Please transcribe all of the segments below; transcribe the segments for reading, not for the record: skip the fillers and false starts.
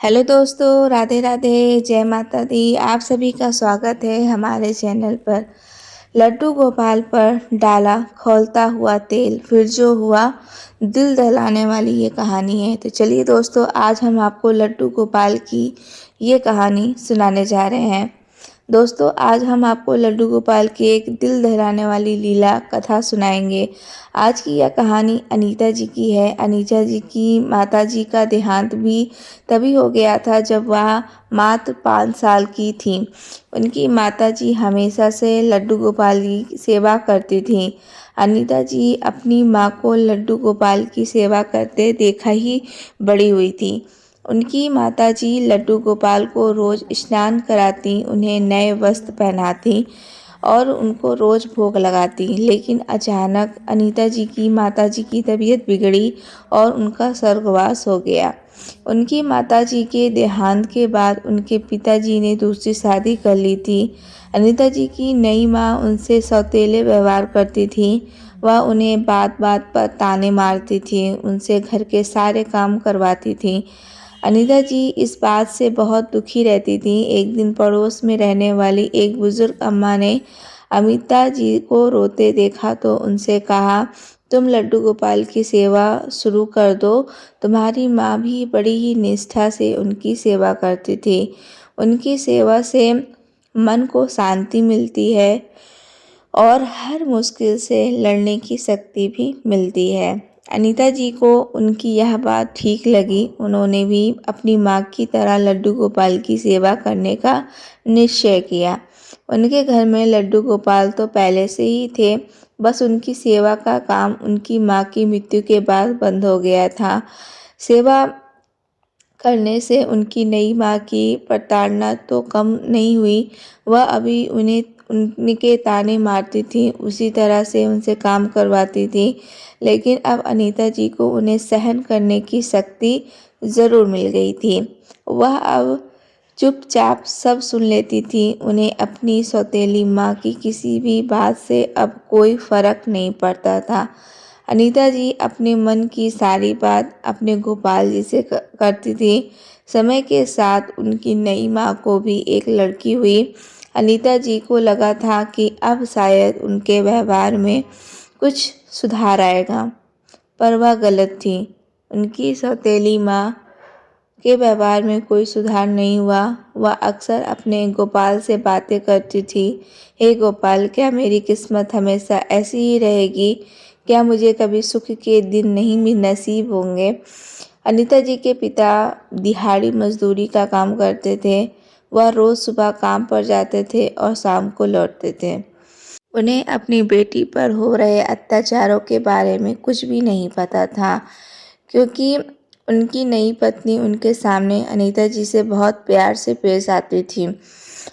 Hello दोस्तों, राधे राधे, जय माता दी। आप सभी का स्वागत है हमारे चैनल पर। लड्डू गोपाल पर डाला खौलता हुआ तेल, फिर जो हुआ दिल दहलाने वाली ये कहानी है। तो चलिए दोस्तों, आज हम आपको लड्डू गोपाल की ये कहानी सुनाने जा रहे हैं। दोस्तों, आज हम आपको लड्डू गोपाल की एक दिल दहलाने वाली लीला कथा सुनाएंगे। आज की यह कहानी अनीता जी की है। अनीता जी की माता जी का देहांत भी तभी हो गया था जब वह मात्र 5 साल की थी। उनकी माता जी हमेशा से लड्डू गोपाल की सेवा करती थीं। अनीता जी अपनी माँ को लड्डू गोपाल की सेवा करते देखा ही बड़ी हुई थी। उनकी माताजी लड्डू गोपाल को रोज स्नान कराती, उन्हें नए वस्त्र पहनाती और उनको रोज भोग लगाती। लेकिन अचानक अनीता जी की माताजी की तबीयत बिगड़ी और उनका स्वर्गवास हो गया। उनकी माताजी के देहांत के बाद उनके पिताजी ने दूसरी शादी कर ली थी। अनीता जी की नई माँ उनसे सौतेले व्यवहार करती थी। वह उन्हें बात बात पर ताने मारती थी, उनसे घर के सारे काम करवाती थी। अनीता जी इस बात से बहुत दुखी रहती थी। एक दिन पड़ोस में रहने वाली एक बुजुर्ग अम्मा ने अनीता जी को रोते देखा तो उनसे कहा, तुम लड्डू गोपाल की सेवा शुरू कर दो। तुम्हारी माँ भी बड़ी ही निष्ठा से उनकी सेवा करती थी। उनकी सेवा से मन को शांति मिलती है और हर मुश्किल से लड़ने की शक्ति भी मिलती है। अनीता जी को उनकी यह बात ठीक लगी। उन्होंने भी अपनी माँ की तरह लड्डू गोपाल की सेवा करने का निश्चय किया। उनके घर में लड्डू गोपाल तो पहले से ही थे, बस उनकी सेवा का काम उनकी माँ की मृत्यु के बाद बंद हो गया था। सेवा करने से उनकी नई माँ की प्रताड़ना तो कम नहीं हुई, वह अभी उन्हें उनके ताने मारती थी, उसी तरह से उनसे काम करवाती थी। लेकिन अब अनीता जी को उन्हें सहन करने की शक्ति ज़रूर मिल गई थी। वह अब चुपचाप सब सुन लेती थी। उन्हें अपनी सौतेली माँ की किसी भी बात से अब कोई फर्क नहीं पड़ता था। अनीता जी अपने मन की सारी बात अपने गोपाल जी से करती थी। समय के साथ उनकी नई माँ को भी एक लड़की हुई। अनीता जी को लगा था कि अब शायद उनके व्यवहार में कुछ सुधार आएगा, पर वह गलत थी। उनकी सौतेली माँ के व्यवहार में कोई सुधार नहीं हुआ। वह अक्सर अपने गोपाल से बातें करती थी, हे गोपाल, क्या मेरी किस्मत हमेशा ऐसी ही रहेगी? क्या मुझे कभी सुख के दिन नहीं भी नसीब होंगे? अनीता जी के पिता दिहाड़ी मजदूरी का काम करते थे। वह रोज़ सुबह काम पर जाते थे और शाम को लौटते थे। उन्हें अपनी बेटी पर हो रहे अत्याचारों के बारे में कुछ भी नहीं पता था, क्योंकि उनकी नई पत्नी उनके सामने अनीता जी से बहुत प्यार से पेश आती थी।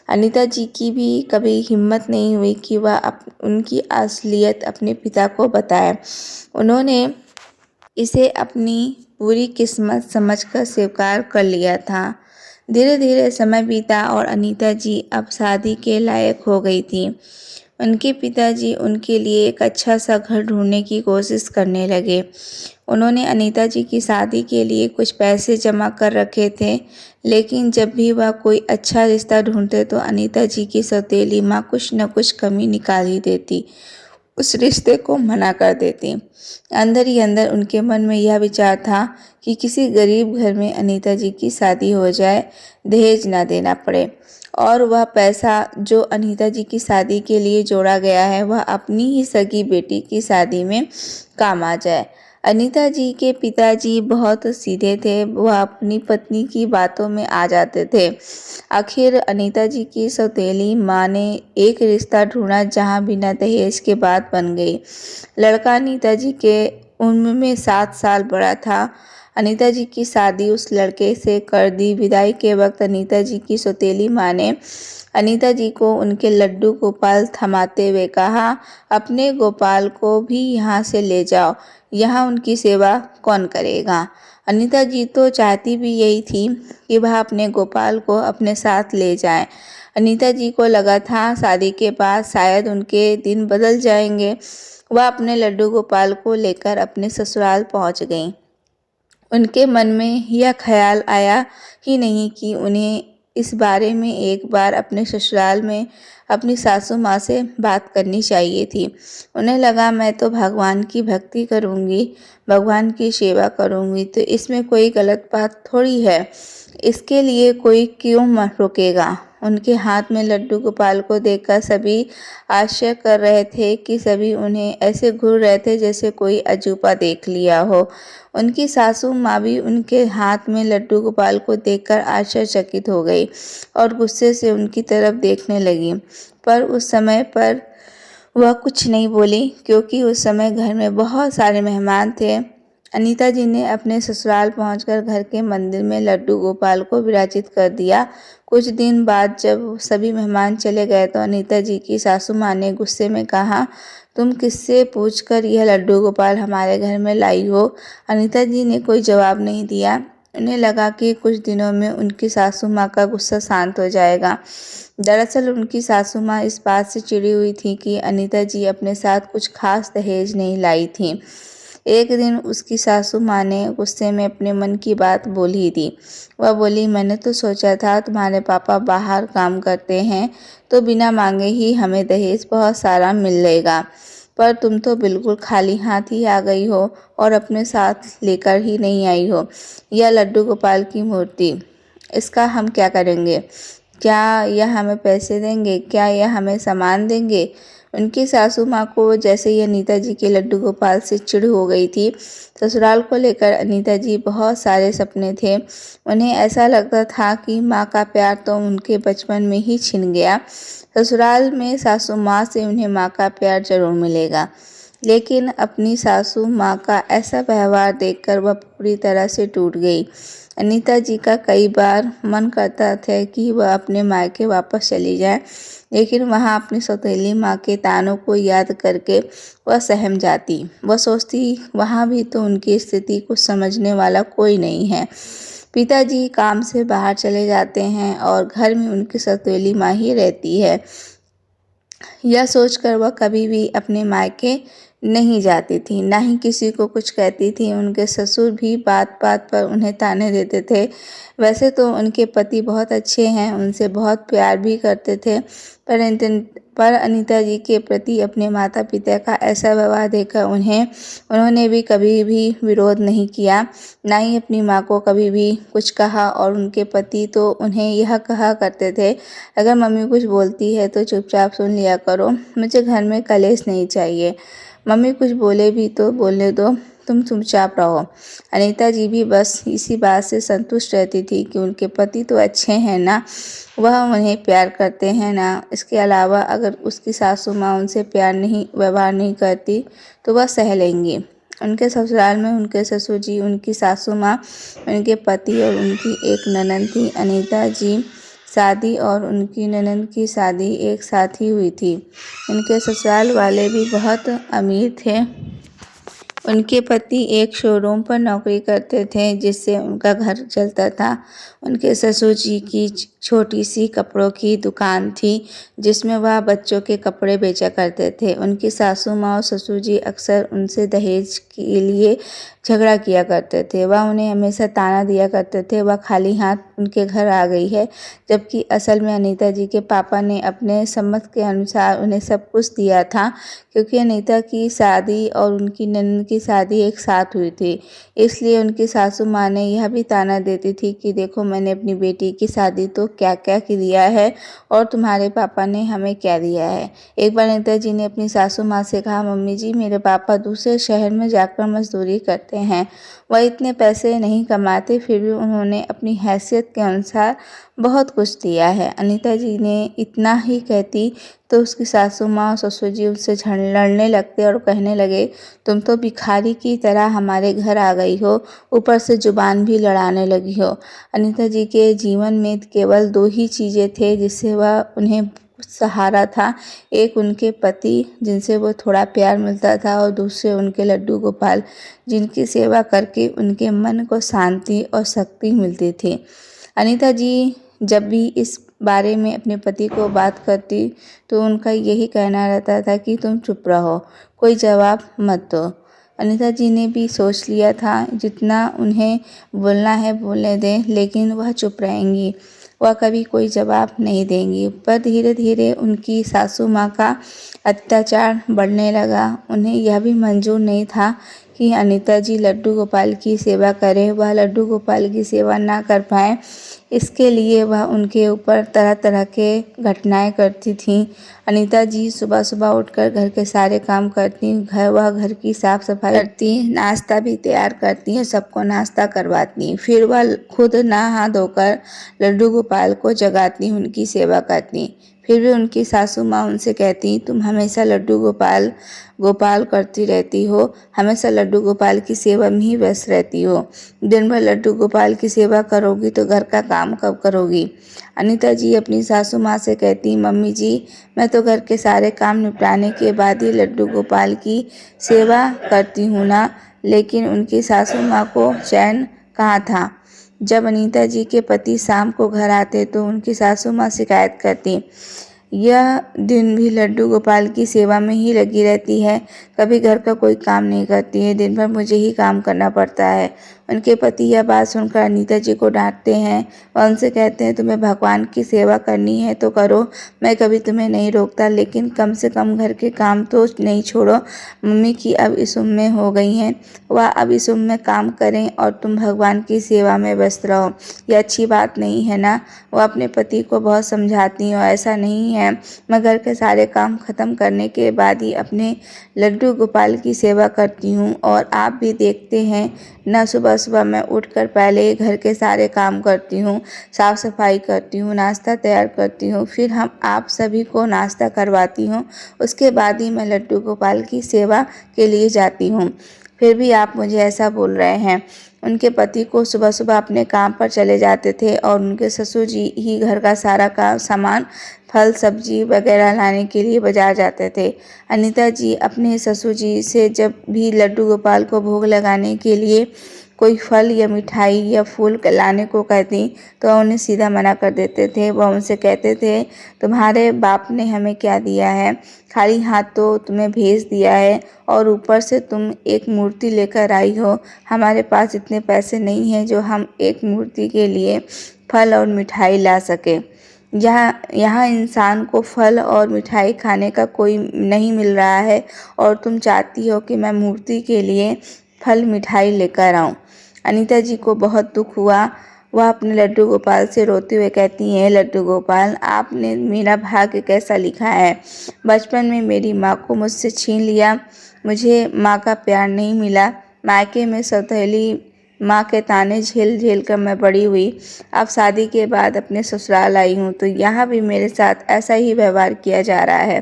अनीता जी की भी कभी हिम्मत नहीं हुई कि वह उनकी असलियत अपने पिता को बताए। उन्होंने इसे अपनी पूरी किस्मत समझकर स्वीकार कर लिया था। धीरे धीरे समय बीता और अनीता जी अब शादी के लायक हो गई थी। उनके पिताजी उनके लिए एक अच्छा सा घर ढूंढने की कोशिश करने लगे। उन्होंने अनीता जी की शादी के लिए कुछ पैसे जमा कर रखे थे, लेकिन जब भी वह कोई अच्छा रिश्ता ढूंढते तो अनीता जी की सौतेली माँ कुछ न कुछ कमी निकाल ही देती, उस रिश्ते को मना कर देती। अंदर ही अंदर उनके मन में यह विचार था कि किसी गरीब घर में अनीता जी की शादी हो जाए, दहेज ना देना पड़े और वह पैसा जो अनीता जी की शादी के लिए जोड़ा गया है वह अपनी ही सगी बेटी की शादी में काम आ जाए। अनीता जी के पिताजी बहुत सीधे थे, वह अपनी पत्नी की बातों में आ जाते थे। आखिर अनीता जी की सौतेली माँ ने एक रिश्ता ढूंढा जहाँ बिना दहेज के बात बन गई। लड़का अनीता जी के उम्र में 7 साल बड़ा था। अनीता जी की शादी उस लड़के से कर दी। विदाई के वक्त अनीता जी की सौतेली माँ ने अनीता जी को उनके लड्डू गोपाल थमाते हुए कहा, अपने गोपाल को भी यहाँ से ले जाओ, यहाँ उनकी सेवा कौन करेगा? अनीता जी तो चाहती भी यही थी कि वह अपने गोपाल को अपने साथ ले जाएं। अनीता जी को लगा था शादी के बाद शायद उनके दिन बदल जाएंगे। वह अपने लड्डू गोपाल को लेकर अपने ससुराल पहुंच गईं। उनके मन में यह ख्याल आया ही नहीं कि उन्हें इस बारे में एक बार अपने ससुराल में अपनी सासू माँ से बात करनी चाहिए थी। उन्हें लगा मैं तो भगवान की भक्ति करूँगी, भगवान की सेवा करूँगी, तो इसमें कोई गलत बात थोड़ी है। इसके लिए कोई क्यों रोकेगा। उनके हाथ में लड्डू गोपाल को देखकर सभी आश्चर्य कर रहे थे कि सभी उन्हें ऐसे घूर रहे थे जैसे कोई अजूबा देख लिया हो। उनकी सासू माँ भी उनके हाथ में लड्डू गोपाल को देखकर आश्चर्यचकित हो गई और गुस्से से उनकी तरफ देखने लगी, पर उस समय पर वह कुछ नहीं बोली क्योंकि उस समय घर में बहुत सारे मेहमान थे। अनीता जी ने अपने ससुराल पहुंचकर घर के मंदिर में लड्डू गोपाल को विराजित कर दिया। कुछ दिन बाद जब सभी मेहमान चले गए तो अनीता जी की सासू माँ ने गुस्से में कहा, तुम किससे पूछकर यह लड्डू गोपाल हमारे घर में लाई हो। अनीता जी ने कोई जवाब नहीं दिया। उन्हें लगा कि कुछ दिनों में उनकी सासू माँ का गुस्सा शांत हो जाएगा। दरअसल उनकी सासू माँ इस बात से चिढ़ी हुई थी कि अनीता जी अपने साथ कुछ खास दहेज नहीं लाई थी। एक दिन उसकी सासू माँ ने गुस्से में अपने मन की बात बोल ही दी। वह बोली, मैंने तो सोचा था तुम्हारे पापा बाहर काम करते हैं तो बिना मांगे ही हमें दहेज बहुत सारा मिलेगा, पर तुम तो बिल्कुल खाली हाथ ही आ गई हो और अपने साथ लेकर ही नहीं आई हो यह लड्डू गोपाल की मूर्ति। इसका हम क्या करेंगे? क्या यह हमें पैसे देंगे? क्या यह हमें सामान देंगे? उनकी सासू माँ को जैसे ही अनीता जी के लड्डू गोपाल से चिढ़ हो गई थी। ससुराल को लेकर अनीता जी बहुत सारे सपने थे। उन्हें ऐसा लगता था कि माँ का प्यार तो उनके बचपन में ही छिन गया। ससुराल में सासू माँ से उन्हें माँ का प्यार जरूर मिलेगा, लेकिन अपनी सासू माँ का ऐसा व्यवहार देखकर वह पूरी तरह से टूट गई। अनीता जी का कई बार मन करता था कि वह अपने मायके वापस चली जाए, लेकिन वहाँ अपनी सौतेली माँ के तानों को याद करके वह सहम जाती। वह सोचती वहाँ भी तो उनकी स्थिति को समझने वाला कोई नहीं है। पिताजी काम से बाहर चले जाते हैं और घर में उनकी सौतेली माँ ही रहती है। यह सोचकर वह कभी भी अपने मायके नहीं जाती थी, ना ही किसी को कुछ कहती थी। उनके ससुर भी बात बात पर उन्हें ताने देते थे। वैसे तो उनके पति बहुत अच्छे हैं, उनसे बहुत प्यार भी करते थे, पर अनीता जी के प्रति अपने माता पिता का ऐसा व्यवहार देखकर उन्होंने भी कभी भी विरोध नहीं किया, ना ही अपनी माँ को कभी भी कुछ कहा। और उनके पति तो उन्हें यह कहा करते थे, अगर मम्मी कुछ बोलती है तो चुपचाप सुन लिया करो, मुझे घर में कलेश नहीं चाहिए। मम्मी कुछ बोले भी तो बोलने दो, तुम चुपचाप रहो। अनीता जी भी बस इसी बात से संतुष्ट रहती थी कि उनके पति तो अच्छे हैं ना, वह उन्हें प्यार करते हैं ना। इसके अलावा अगर उसकी सासू माँ उनसे व्यवहार नहीं करती तो वह सह लेंगी। उनके ससुराल में उनके ससुर जी, उनकी सासू माँ, उनके पति और उनकी एक ननद थी। अनीता जी शादी और उनकी ननद की शादी एक साथ ही हुई थी। उनके ससुराल वाले भी बहुत अमीर थे। उनके पति एक शोरूम पर नौकरी करते थे जिससे उनका घर चलता था। उनके ससुर जी की छोटी सी कपड़ों की दुकान थी जिसमें वह बच्चों के कपड़े बेचा करते थे। उनकी सासू माँ और ससुर जी अक्सर उनसे दहेज के लिए झगड़ा किया करते थे। वह उन्हें हमेशा ताना दिया करते थे, वह खाली हाथ उनके घर आ गई है, जबकि असल में अनीता जी के पापा ने अपने सम्मत के अनुसार उन्हें सब कुछ दिया था, क्योंकि अनीता की शादी और उनकी ननद की शादी एक साथ हुई थी। इसलिए उनकी सासू माँ ने यह भी ताना देती थी कि देखो, मैंने अपनी बेटी की शादी तो क्या क्या दिया है और तुम्हारे पापा ने हमें क्या दिया है। एक बार अनीता जी ने अपनी सासू माँ से कहा, मम्मी जी, मेरे पापा दूसरे शहर में जाकर मजदूरी करते हैं, वह इतने पैसे नहीं कमाते, फिर भी उन्होंने अपनी हैसियत के अनुसार बहुत कुछ दिया है। अनीता जी ने इतना ही कहती तो उसकी सासू माँ और ससुर जी उनसे लड़ने लगते और कहने लगे, तुम तो भिखारी की तरह हमारे घर आ गई हो, ऊपर से जुबान भी लड़ाने लगी हो। अनीता जी के जीवन में केवल दो ही चीज़ें थे जिससे वह उन्हें सहारा था। एक उनके पति जिनसे वो थोड़ा प्यार मिलता था, और दूसरे उनके लड्डू गोपाल जिनकी सेवा करके उनके मन को शांति और शक्ति मिलती थी। अनीता जी जब भी इस बारे में अपने पति को बात करती तो उनका यही कहना रहता था कि तुम चुप रहो, कोई जवाब मत दो। अनीता जी ने भी सोच लिया था जितना उन्हें बोलना है बोलने दें, लेकिन वह चुप रहेंगी, वह कभी कोई जवाब नहीं देंगी। पर धीरे धीरे उनकी सासू माँ का अत्याचार बढ़ने लगा। उन्हें यह भी मंजूर नहीं था कि अनीता जी लड्डू गोपाल की सेवा करें। वह लड्डू गोपाल की सेवा ना कर पाएँ, इसके लिए वह उनके ऊपर तरह तरह के घटनाएं करती थीं। अनीता जी सुबह सुबह उठकर घर के सारे काम करती, वह घर की साफ सफाई करती, नाश्ता भी तैयार करती हैं, सबको नाश्ता करवाती। फिर वह खुद नहा धोकर लड्डू गोपाल को जगाती, उनकी सेवा करती। फिर भी उनकी सासू माँ उनसे कहती, तुम हमेशा लड्डू गोपाल गोपाल करती रहती हो, हमेशा लड्डू गोपाल की सेवा में ही व्यस्त रहती हो। दिन भर लड्डू गोपाल की सेवा करोगी तो घर का काम कब करोगी? अनीता जी अपनी सासू माँ से कहती, मम्मी जी, मैं तो घर के सारे काम निपटाने के बाद ही लड्डू गोपाल की सेवा करती हूँ ना। लेकिन उनकी सासू माँ को चैन कहाँ था। जब अनीता जी के पति शाम को घर आते तो उनकी सासू माँ शिकायत करती, यह दिन भी लड्डू गोपाल की सेवा में ही लगी रहती है, कभी घर का कोई काम नहीं करती है, दिन भर मुझे ही काम करना पड़ता है। उनके पति यह बात सुनकर अनीता जी को डांटते हैं और उनसे कहते हैं, तुम्हें भगवान की सेवा करनी है तो करो, मैं कभी तुम्हें नहीं रोकता, लेकिन कम से कम घर के काम तो नहीं छोड़ो। मम्मी की अब इस उम्र में हो गई हैं, वह अब इस उम्र में काम करें और तुम भगवान की सेवा में व्यस्त रहो, यह अच्छी बात नहीं है ना। वह अपने पति को बहुत समझाती हैं और ऐसा नहीं है, मैं घर के सारे काम ख़त्म करने के बाद ही अपने लड्डू गोपाल की सेवा करती हूँ। और आप भी देखते हैं ना, सुबह सुबह मैं उठकर पहले घर के सारे काम करती हूँ, साफ़ सफाई करती हूँ, नाश्ता तैयार करती हूँ, फिर हम आप सभी को नाश्ता करवाती हूँ, उसके बाद ही मैं लड्डू गोपाल की सेवा के लिए जाती हूँ। फिर भी आप मुझे ऐसा बोल रहे हैं। उनके पति को सुबह सुबह अपने काम पर चले जाते थे और उनके ससुर जी ही घर का सारा काम सामान फल सब्जी वगैरह लाने के लिए बाजार जाते थे। अनीता जी अपने ससुर जी से जब भी लड्डू गोपाल को भोग लगाने के लिए कोई फल या मिठाई या फूल लाने को कहती तो उन्हें सीधा मना कर देते थे। वह उनसे कहते थे, तुम्हारे बाप ने हमें क्या दिया है, खाली हाथ तो तुम्हें भेज दिया है और ऊपर से तुम एक मूर्ति लेकर आई हो। हमारे पास इतने पैसे नहीं हैं जो हम एक मूर्ति के लिए फल और मिठाई ला सके। यहाँ इंसान को फल और मिठाई खाने का कोई नहीं मिल रहा है और तुम चाहती हो कि मैं मूर्ति के लिए फल मिठाई लेकर आऊँ। अनीता जी को बहुत दुख हुआ। वह अपने लड्डू गोपाल से रोते हुए कहती हैं, लड्डू गोपाल, आपने मेरा भाग्य कैसा लिखा है। बचपन में मेरी माँ को मुझसे छीन लिया, मुझे माँ का प्यार नहीं मिला, मायके में सौतेली माँ के ताने झेल झेल कर मैं बड़ी हुई। अब शादी के बाद अपने ससुराल आई हूँ तो यहाँ भी मेरे साथ ऐसा ही व्यवहार किया जा रहा है।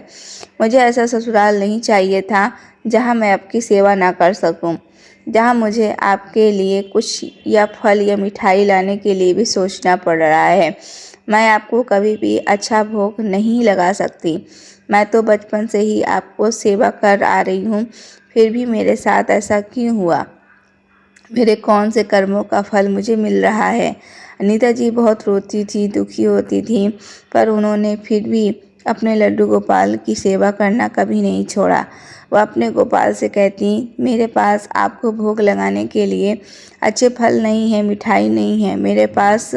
मुझे ऐसा ससुराल नहीं चाहिए था जहाँ मैं आपकी सेवा ना कर सकूँ, जहाँ मुझे आपके लिए कुछ या फल या मिठाई लाने के लिए भी सोचना पड़ रहा है। मैं आपको कभी भी अच्छा भोग नहीं लगा सकती। मैं तो बचपन से ही आपको सेवा कर आ रही हूँ, फिर भी मेरे साथ ऐसा क्यों हुआ? मेरे कौन से कर्मों का फल मुझे मिल रहा है? अनीता जी बहुत रोती थी, दुखी होती थी, पर उन्होंने फिर भी अपने लड्डू गोपाल की सेवा करना कभी नहीं छोड़ा। वह अपने गोपाल से कहती, मेरे पास आपको भोग लगाने के लिए अच्छे फल नहीं है, मिठाई नहीं है, मेरे पास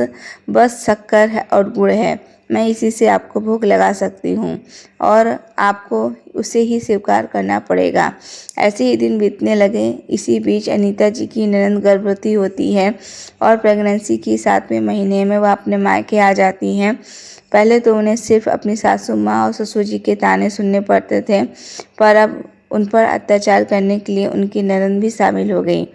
बस शक्कर है और गुड़ है, मैं इसी से आपको भोग लगा सकती हूँ और आपको उसे ही स्वीकार करना पड़ेगा। ऐसे ही दिन बीतने लगे। इसी बीच अनीता जी की ननद गर्भवती होती है और प्रेगनेंसी की 7वें महीने में वह अपने मायके आ जाती हैं। पहले तो उन्हें सिर्फ अपनी सासू माँ और ससुर जी के ताने सुनने पड़ते थे, पर अब उन पर अत्याचार करने के लिए उनकी ननद भी शामिल हो गई।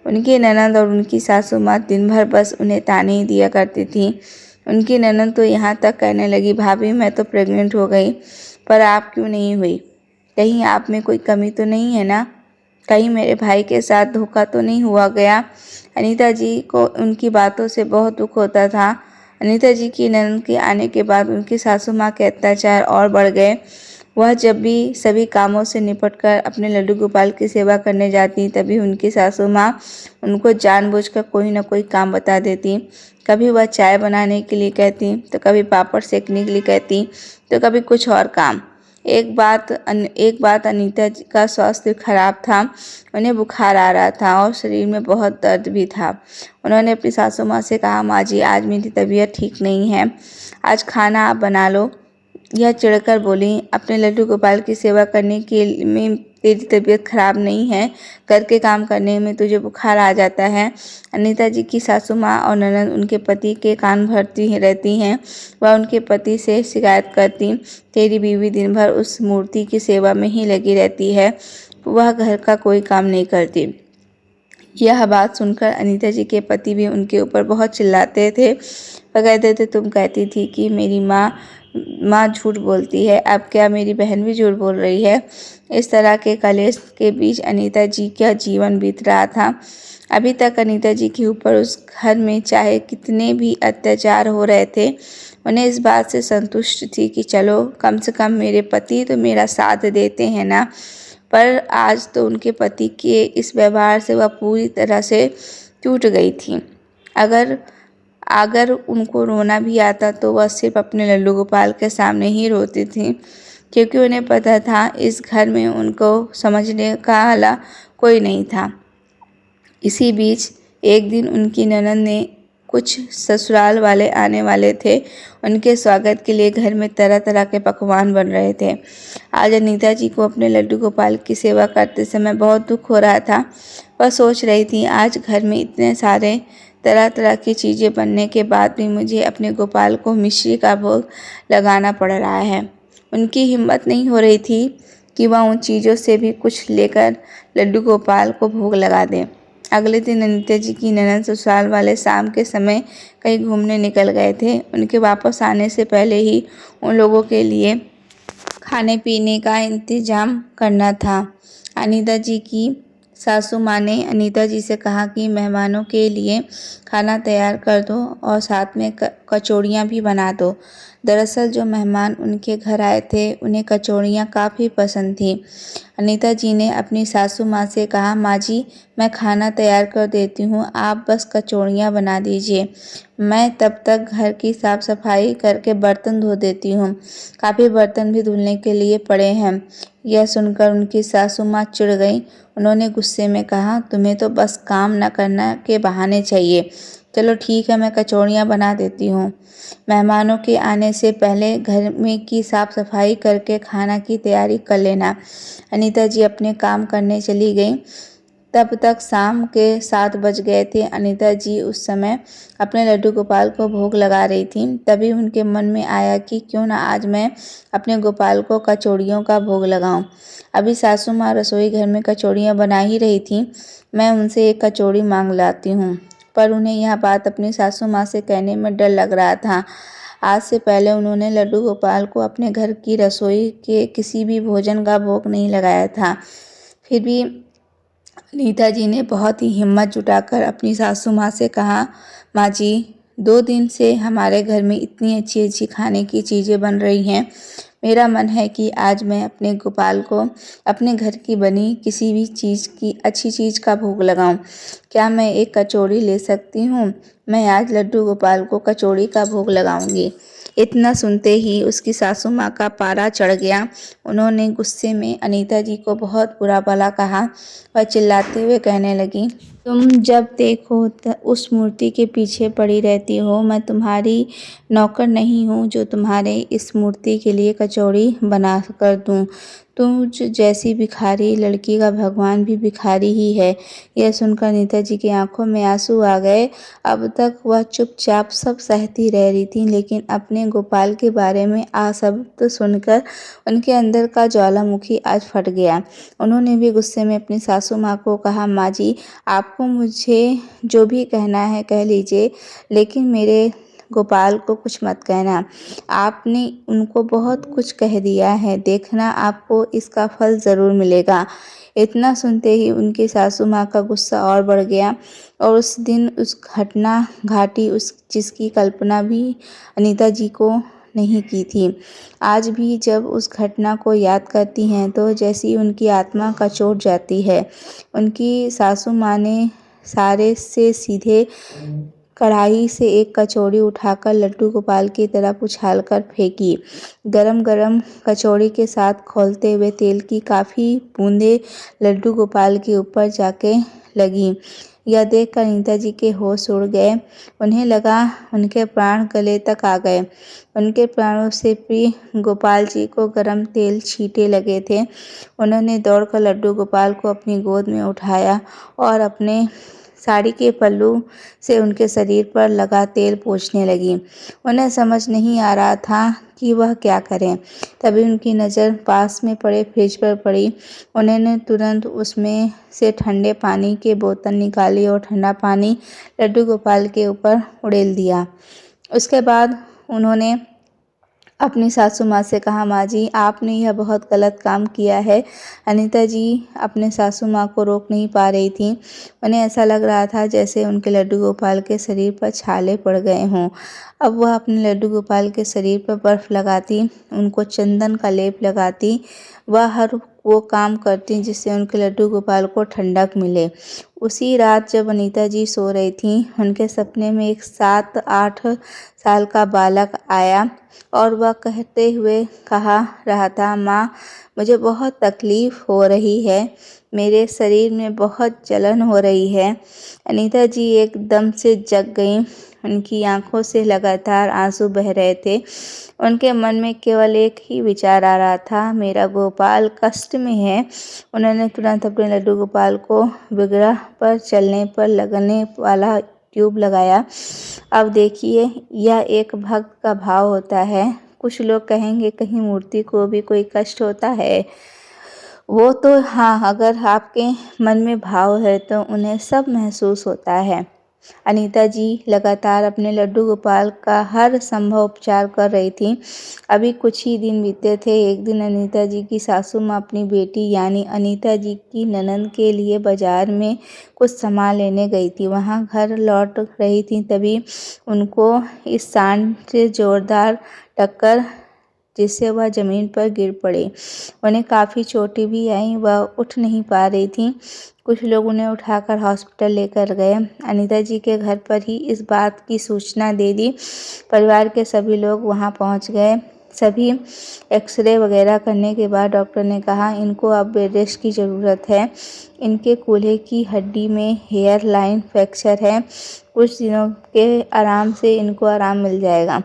उनकी ननद और उनकी सासू माँ दिन भर बस उन्हें ताने ही दिया करती थी। उनकी ननद तो यहाँ तक कहने लगी, भाभी मैं तो प्रेग्नेंट हो गई, पर आप क्यों नहीं हुई? कहीं आप में कोई कमी तो नहीं है ना? कहीं मेरे भाई के साथ धोखा तो नहीं हुआ गया? अनीता जी को उनकी बातों से बहुत दुख होता था। अनीता जी की ननद के आने के बाद उनकी सासू माँ के अत्याचार और बढ़ गए। वह जब भी सभी कामों से निपटकर अपने लड्डू गोपाल की सेवा करने जाती, तभी उनकी सासू माँ उनको जानबूझकर कोई न कोई काम बता देती। कभी वह चाय बनाने के लिए कहती, तो कभी पापड़ सेकने के लिए कहती, तो कभी कुछ और काम। एक बात अनीता जी का स्वास्थ्य खराब था। उन्हें बुखार आ रहा था और शरीर में बहुत दर्द भी था। उन्होंने अपनी सासू माँ से कहा, माँ जी आज मेरी तबीयत ठीक नहीं है, आज खाना आप बना लो। यह चिढ़कर बोली, अपने लड्डू गोपाल की सेवा करने के में तेरी तबीयत खराब नहीं है, घर के काम करने में तुझे बुखार आ जाता है। अनीता जी की सासू माँ और ननद उनके पति के कान भरती रहती हैं। वह उनके पति से शिकायत करती, तेरी बीवी दिन भर उस मूर्ति की सेवा में ही लगी रहती है, वह घर का कोई काम नहीं करती। यह बात सुनकर अनीता जी के पति भी उनके ऊपर बहुत चिल्लाते थे। वह कहते थे, तुम कहती थी कि मेरी माँ झूठ बोलती है, अब क्या मेरी बहन भी झूठ बोल रही है। इस तरह के कलेश के बीच अनीता जी का जीवन बीत रहा था। अभी तक अनीता जी के ऊपर उस घर में चाहे कितने भी अत्याचार हो रहे थे, उन्हें इस बात से संतुष्ट थी कि चलो कम से कम मेरे पति तो मेरा साथ देते हैं ना। पर आज तो उनके पति के इस व्यवहार से वह पूरी तरह से टूट गई थी। अगर अगर उनको रोना भी आता तो वह सिर्फ अपने लड्डू गोपाल के सामने ही रोती थी, क्योंकि उन्हें पता था इस घर में उनको समझने का वाला कोई नहीं था। इसी बीच एक दिन उनकी ननद ने, कुछ ससुराल वाले आने वाले थे, उनके स्वागत के लिए घर में तरह तरह के पकवान बन रहे थे। आज अनीता जी को अपने लड्डू गोपाल की सेवा करते समय बहुत दुख हो रहा था। वह सोच रही थी, आज घर में इतने सारे तरह तरह की चीज़ें बनने के बाद भी मुझे अपने गोपाल को मिश्री का भोग लगाना पड़ रहा है। उनकी हिम्मत नहीं हो रही थी कि वह उन चीज़ों से भी कुछ लेकर लड्डू गोपाल को भोग लगा दें। अगले दिन अनीता जी की ननद ससुराल वाले शाम के समय कहीं घूमने निकल गए थे। उनके वापस आने से पहले ही उन लोगों के लिए खाने पीने का इंतजाम करना था। अनीता जी की सासू माँ ने अनीता जी से कहा कि मेहमानों के लिए खाना तैयार कर दो और साथ में कचौड़ियाँ भी बना दो। दरअसल जो मेहमान उनके घर आए थे उन्हें कचौड़ियाँ काफ़ी पसंद थी। अनीता जी ने अपनी सासू माँ से कहा, माँ जी मैं खाना तैयार कर देती हूँ, आप बस कचौड़ियाँ बना दीजिए, मैं तब तक घर की साफ़ सफाई करके बर्तन धो देती हूँ, काफ़ी बर्तन भी धुलने के लिए पड़े हैं। यह सुनकर उनकी सासू माँ चिढ़ गई। उन्होंने गुस्से में कहा, तुम्हें तो बस काम न करना के बहाने चाहिए। चलो ठीक है, मैं कचौड़ियाँ बना देती हूँ। मेहमानों के आने से पहले घर में की साफ़ सफाई करके खाना की तैयारी कर लेना। अनीता जी अपने काम करने चली गई। तब तक शाम के 7 बज गए थे। अनीता जी उस समय अपने लड्डू गोपाल को भोग लगा रही थी। तभी उनके मन में आया कि क्यों ना आज मैं अपने गोपाल को कचौड़ियों का भोग लगाऊं। अभी सासू माँ रसोई घर में कचौड़ियाँ बना ही रही थी। मैं उनसे एक कचौड़ी मांग लाती हूँ। पर उन्हें यह बात अपनी सासू माँ से कहने में डर लग रहा था। आज से पहले उन्होंने लड्डू गोपाल को अपने घर की रसोई के किसी भी भोजन का भोग नहीं लगाया था। फिर भी अनीता जी ने बहुत ही हिम्मत जुटाकर अपनी सासू माँ से कहा, माँ जी 2 दिन से हमारे घर में इतनी अच्छी अच्छी खाने की चीज़ें बन रही हैं, मेरा मन है कि आज मैं अपने गोपाल को अपने घर की बनी किसी भी चीज़ की अच्छी चीज़ का भोग लगाऊं। क्या मैं एक कचौड़ी ले सकती हूँ? मैं आज लड्डू गोपाल को कचौड़ी का भोग लगाऊंगी। इतना सुनते ही उसकी सासू माँ का पारा चढ़ गया। उन्होंने गुस्से में अनीता जी को बहुत बुरा भला कहा। वह चिल्लाते हुए कहने लगी, तुम जब देखो उस मूर्ति के पीछे पड़ी रहती हो। मैं तुम्हारी नौकर नहीं हूँ जो तुम्हारे इस मूर्ति के लिए कचौड़ी बना कर दूँ। तुझ जैसी भिखारी लड़की का भगवान भी भिखारी ही है। यह सुनकर अनीता जी की आंखों में आंसू आ गए। अब तक वह चुपचाप सब सहती रह रही थी, लेकिन अपने गोपाल के बारे में शब्द सुनकर उनके अंदर का ज्वालामुखी आज फट गया। उन्होंने भी गुस्से में अपनी सासू माँ को कहा, माँ जी आपको मुझे जो भी कहना है कह लीजिए, लेकिन मेरे गोपाल को कुछ मत कहना। आपने उनको बहुत कुछ कह दिया है, देखना आपको इसका फल ज़रूर मिलेगा। इतना सुनते ही उनकी सासू माँ का गुस्सा और बढ़ गया और उस दिन उस घटना घाटी उस जिसकी कल्पना भी अनीता जी को नहीं की थी। आज भी जब उस घटना को याद करती हैं तो जैसी उनकी आत्मा कचोट जाती है। उनकी सासू माँ ने सारे से सीधे कढ़ाई से एक कचौड़ी उठाकर लड्डू गोपाल की तरफ उछालकर फेंकी। गरम गरम कचौड़ी के साथ खौलते हुए तेल की काफ़ी बूंदें लड्डू गोपाल के ऊपर जाके लगीं। यह देखकर अनीता जी के होश उड़ गए। उन्हें लगा उनके प्राण गले तक आ गए। उनके प्राणों से भी गोपाल जी को गरम तेल छींटे लगे थे। उन्होंने दौड़कर लड्डू गोपाल को अपनी गोद में उठाया और अपने साड़ी के पल्लू से उनके शरीर पर लगा तेल पोंछने लगी। उन्हें समझ नहीं आ रहा था कि वह क्या करें। तभी उनकी नज़र पास में पड़े फ्रिज पर पड़ी। उन्होंने तुरंत उसमें से ठंडे पानी की बोतल निकाली और ठंडा पानी लड्डू गोपाल के ऊपर उड़ेल दिया। उसके बाद उन्होंने अपनी सासू माँ से कहा, माँ जी आपने यह बहुत गलत काम किया है। अनीता जी अपने सासू माँ को रोक नहीं पा रही थी। उन्हें ऐसा लग रहा था जैसे उनके लड्डू गोपाल के शरीर पर छाले पड़ गए हों। अब वह अपने लड्डू गोपाल के शरीर पर बर्फ़ लगाती, उनको चंदन का लेप लगाती, वह हर वो काम करती जिससे उनके लड्डू गोपाल को ठंडक मिले। उसी रात जब अनीता जी सो रही थीं, उनके सपने में एक 7-8 साल का बालक आया और वह कहते हुए कहा रहा था, माँ मुझे बहुत तकलीफ़ हो रही है, मेरे शरीर में बहुत जलन हो रही है। अनीता जी एकदम से जग गईं। उनकी आंखों से लगातार आंसू बह रहे थे। उनके मन में केवल एक ही विचार आ रहा था, मेरा गोपाल कष्ट में है। उन्होंने तुरंत अपने लड्डू गोपाल को विग्रह पर चलने पर लगने वाला ट्यूब लगाया। अब देखिए यह एक भक्त का भाव होता है। कुछ लोग कहेंगे कहीं मूर्ति को भी कोई कष्ट होता है। वो तो हाँ, अगर आपके मन में भाव है तो उन्हें सब महसूस होता है। अनीता जी लगातार अपने लड्डू गोपाल का हर संभव उपचार कर रही थी। अभी कुछ ही दिन बीते थे। एक दिन अनीता जी की सासू माँ अपनी बेटी यानी अनीता जी की ननंद के लिए बाजार में कुछ सामान लेने गई थी। वहाँ घर लौट रही थी तभी उनको इस सांड से जोरदार टक्कर जिससे वह ज़मीन पर गिर पड़ी। उन्हें काफ़ी चोटें भी आईं, वह उठ नहीं पा रही थीं। कुछ लोग उन्हें उठाकर हॉस्पिटल लेकर गए। अनीता जी के घर पर ही इस बात की सूचना दे दी। परिवार के सभी लोग वहां पहुंच गए। सभी एक्सरे वगैरह करने के बाद डॉक्टर ने कहा इनको अब बेड रेस्ट की ज़रूरत है। इनके कूल्हे की हड्डी में हेयर लाइन फ्रैक्चर है। कुछ दिनों के आराम से इनको आराम मिल जाएगा।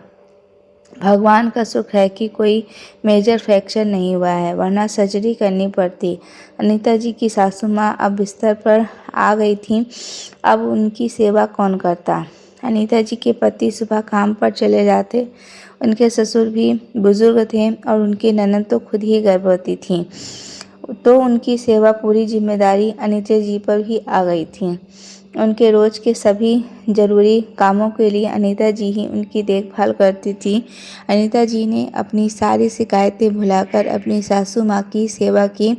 भगवान का शुक्र है कि कोई मेजर फ्रैक्चर नहीं हुआ है, वरना सर्जरी करनी पड़ती। अनीता जी की सासू माँ अब बिस्तर पर आ गई थीं। अब उनकी सेवा कौन करता। अनीता जी के पति सुबह काम पर चले जाते। उनके ससुर भी बुजुर्ग थे और उनकी ननद तो खुद ही गर्भवती थीं, तो उनकी सेवा पूरी जिम्मेदारी अनीता जी पर ही आ गई थी। उनके रोज़ के सभी ज़रूरी कामों के लिए अनीता जी ही उनकी देखभाल करती थी। अनीता जी ने अपनी सारी शिकायतें भुलाकर अपनी सासू माँ की सेवा की।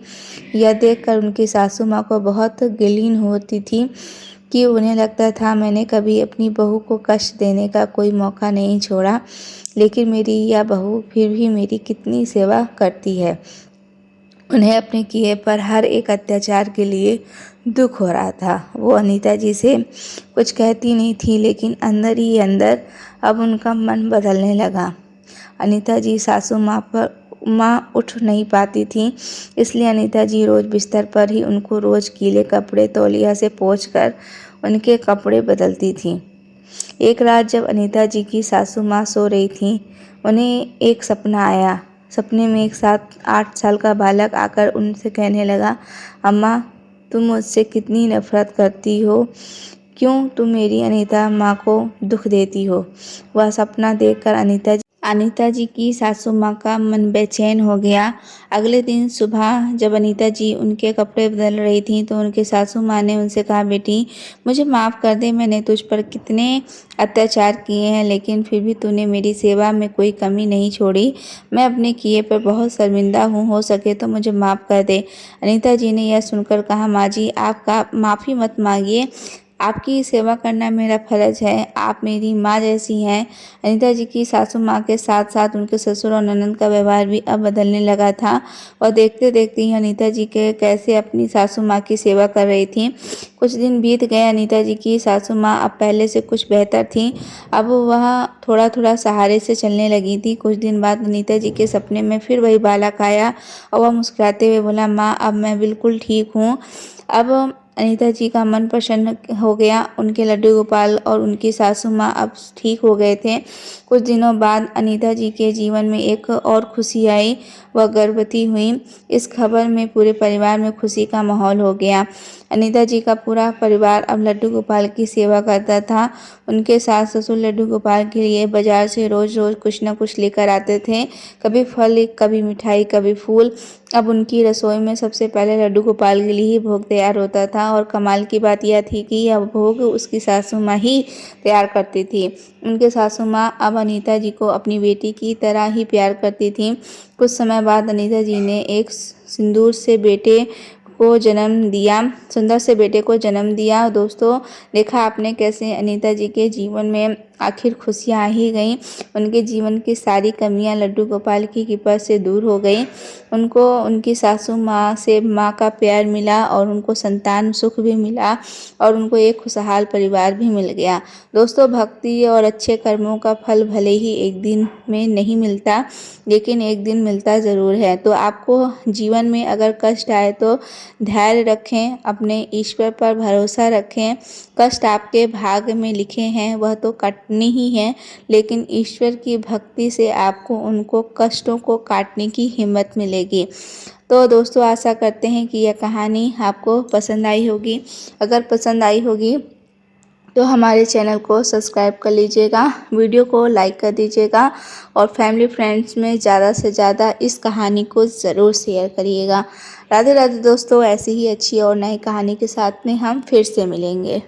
यह देखकर उनकी सासू माँ को बहुत गिलीन होती थी कि उन्हें लगता था मैंने कभी अपनी बहू को कष्ट देने का कोई मौका नहीं छोड़ा, लेकिन मेरी यह बहू फिर भी मेरी कितनी सेवा करती है। उन्हें अपने किए पर हर एक अत्याचार के लिए दुख हो रहा था। वो अनीता जी से कुछ कहती नहीं थी, लेकिन अंदर ही अंदर अब उनका मन बदलने लगा। अनीता जी सासू माँ उठ नहीं पाती थी, इसलिए अनीता जी रोज़ बिस्तर पर ही उनको रोज़ गीले कपड़े तौलिया से पोंछकर उनके कपड़े बदलती थी। एक रात जब अनीता जी की सासू माँ सो रही थी, उन्हें एक सपना आया। सपने में एक 7-8 साल का बालक आकर उनसे कहने लगा, अम्मा तुम मुझसे कितनी नफ़रत करती हो, क्यों तुम मेरी अनीता माँ को दुख देती हो। वह सपना देखकर अनीता जी की सासू माँ का मन बेचैन हो गया। अगले दिन सुबह जब अनीता जी उनके कपड़े बदल रही थीं तो उनकी सासू माँ ने उनसे कहा, बेटी मुझे माफ़ कर दे, मैंने तुझ पर कितने अत्याचार किए हैं, लेकिन फिर भी तूने मेरी सेवा में कोई कमी नहीं छोड़ी। मैं अपने किए पर बहुत शर्मिंदा हूँ, हो सके तो मुझे माफ़ कर दे। अनीता जी ने यह सुनकर कहा, माँ जी आप माफ़ी मत मांगिए, आपकी सेवा करना मेरा फ़र्ज़ है, आप मेरी माँ जैसी हैं। अनीता जी की सासू माँ के साथ साथ उनके ससुर और ननद का व्यवहार भी अब बदलने लगा था और देखते देखते ही अनीता जी के कैसे अपनी सासू माँ की सेवा कर रही थी। कुछ दिन बीत गए, अनीता जी की सासू माँ अब पहले से कुछ बेहतर थी। अब वह थोड़ा थोड़ा सहारे से चलने लगी थी। कुछ दिन बाद अनीता जी के सपने में फिर वही बालक आया और वह मुस्कुराते हुए बोला, माँ अब मैं बिल्कुल ठीक हूँ। अब अनीता जी का मन प्रसन्न हो गया। उनके लड्डू गोपाल और उनकी सासू माँ अब ठीक हो गए थे। कुछ दिनों बाद अनीता जी के जीवन में एक और खुशी आई, वह गर्भवती हुई। इस खबर में पूरे परिवार में खुशी का माहौल हो गया। अनीता जी का पूरा परिवार अब लड्डू गोपाल की सेवा करता था। उनके सास ससुर लड्डू गोपाल के लिए बाजार से रोज़ रोज़ कुछ न कुछ लेकर आते थे, कभी फल, कभी मिठाई, कभी फूल। अब उनकी रसोई में सबसे पहले लड्डू गोपाल के लिए ही भोग तैयार होता था और कमाल की बात यह थी कि यह भोग उसकी सासू माँ ही तैयार करती थी। उनके सासू माँ अब अनीता जी को अपनी बेटी की तरह ही प्यार करती थी। कुछ समय बाद अनीता जी ने एक सिंदूर से बेटे को जन्म दिया सुंदर से बेटे को जन्म दिया। दोस्तों, देखा आपने कैसे अनीता जी के जीवन में आखिर खुशियाँ आ ही गईं। उनके जीवन की सारी कमियां लड्डू गोपाल की कृपा से दूर हो गई। उनको उनकी सासू माँ से माँ का प्यार मिला और उनको संतान सुख भी मिला और उनको एक खुशहाल परिवार भी मिल गया। दोस्तों, भक्ति और अच्छे कर्मों का फल भले ही एक दिन में नहीं मिलता, लेकिन एक दिन मिलता ज़रूर है। तो आपको जीवन में अगर कष्ट आए तो धैर्य रखें, अपने ईश्वर पर भरोसा रखें। कष्ट आपके भाग्य में लिखे हैं, वह तो काटने ही हैं, लेकिन ईश्वर की भक्ति से आपको उनको कष्टों को काटने की हिम्मत मिलेगी। तो दोस्तों, आशा करते हैं कि यह कहानी आपको पसंद आई होगी। अगर पसंद आई होगी तो हमारे चैनल को सब्सक्राइब कर लीजिएगा, वीडियो को लाइक कर दीजिएगा और फैमिली फ्रेंड्स में ज़्यादा से ज़्यादा इस कहानी को ज़रूर शेयर करिएगा। राधे राधे दोस्तों, ऐसी ही अच्छी और नई कहानी के साथ में हम फिर से मिलेंगे।